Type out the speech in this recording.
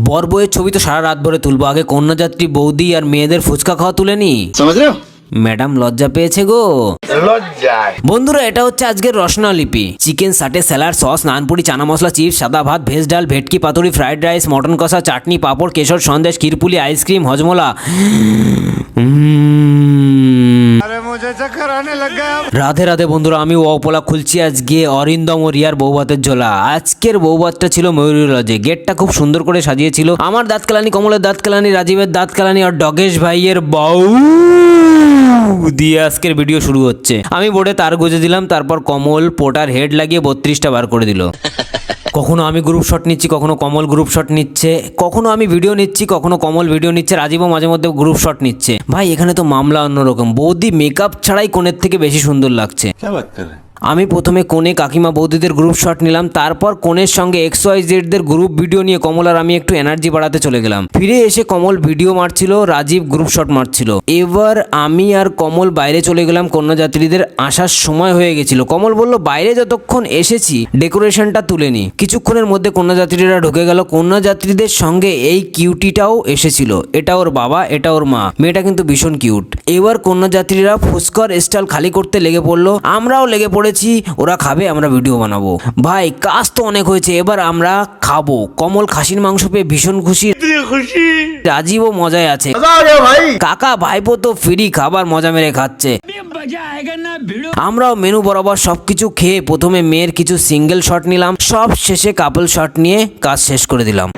বর বউয়ের ছবি তো সারা রাত ভরে তুলবো, আগে কন্যাযাত্রী বৌদি আর মেয়েদের ফুচকা খাওয়া তুলে নি। ম্যাডাম লজ্জা পেয়েছে গো লজ্জায়। বন্ধুরা এটা হচ্ছে আজকের রসনা লিপি। চিকেন সাটে, স্যালাড, সস, নানপুরি, চানা মশলা, চিপস, সাদা ভাত, ভেজ ডাল, ভেটকি পাতুরি, ফ্রাইড রাইস, মটন কষা, চাটনি, পাঁপড়, কেশর সন্দেশ, ক্ষীরপুলি, আইসক্রিম, হজমোলা। রাধে রাধে বন্ধুরা, আমি অপলা খুলছি আজকে অরিন্দম ও রিয়ার বৌভাতের ঝোলা। আজকের বৌভাতটা ছিল ময়ূরী লজে। গেটটা খুব সুন্দর করে সাজিয়েছিল আমার দাঁত কালানি, কমলের দাঁত কালানি, রাজীবের দাঁত কালানি আর ডগেশ ভাইয়ের বউ দিয়ে আজকের ভিডিও শুরু হচ্ছে। আমি বোর্ডে তার গুঁজে দিলাম, তারপর কমল পোটার হেড লাগিয়ে 32টা বার করে দিল। কখনো আমি গ্রুপ শট নিচ্ছি, কখনো কমল গ্রুপ শট নিচ্ছে, কখনো আমি ভিডিও নিচ্ছি, কখনো কমল ভিডিও নিচ্ছে, রাজীবও মাঝে মধ্যে গ্রুপ শট নিচ্ছে। ভাই এখানে তো মামলা অন্যরকম। বৌদি মেকআপ ছাড়াই কোণের থেকে বেশি সুন্দর লাগছে। আমি প্রথমে কোণে কাকিমা বৌদিদের গ্রুপ শট নিলাম, তারপর কোণের সঙ্গে XYZ দের গ্রুপ ভিডিও নিয়ে কমল আর আমি একটু এনার্জি বাড়াতে চলে গেলাম। ফিরে এসে কমল ভিডিও মারছিল, রাজীব গ্রুপ শট মারছিল। এবার আমি আর কমল বাইরে চলে গেলাম। কন্যাযাত্রীদের আসার সময় হয়ে গেছিল। কমল বলল বাইরে যতক্ষণ এসেছি ডেকোরেশনটা তুলে নি। কিছুক্ষণের মধ্যে কন্যাযাত্রীরা ঢুকে গেল। কন্যাযাত্রীদের সঙ্গে এই কিউটিটাও এসেছিল। এটা ওর বাবা, এটা ওর মা। মেয়েটা কিন্তু ভীষণ কিউট। এবার কন্যাযাত্রীরা ফুচকার স্টল খালি করতে লেগে পড়লো। আমরাও লেগে পড়েছি। ওরা খাবে, আমরা ভিডিও বানাবো। ভাই কাজ তো অনেক হয়েছে, এবার আমরা খাবো। কমল খাসির মাংস পেয়ে ভীষণ খুশি, রাজীবও মজায় আছে। কাকা ভাইপো তো ফ্রি খাবার মজা মেরে খাচ্ছে। আমরাও মেনু বরাবর সবকিছু খেয়ে প্রথমে মেয়ের কিছু সিঙ্গেল শট নিলাম, সব শেষে কাপল শট নিয়ে কাজ শেষ করে দিলাম।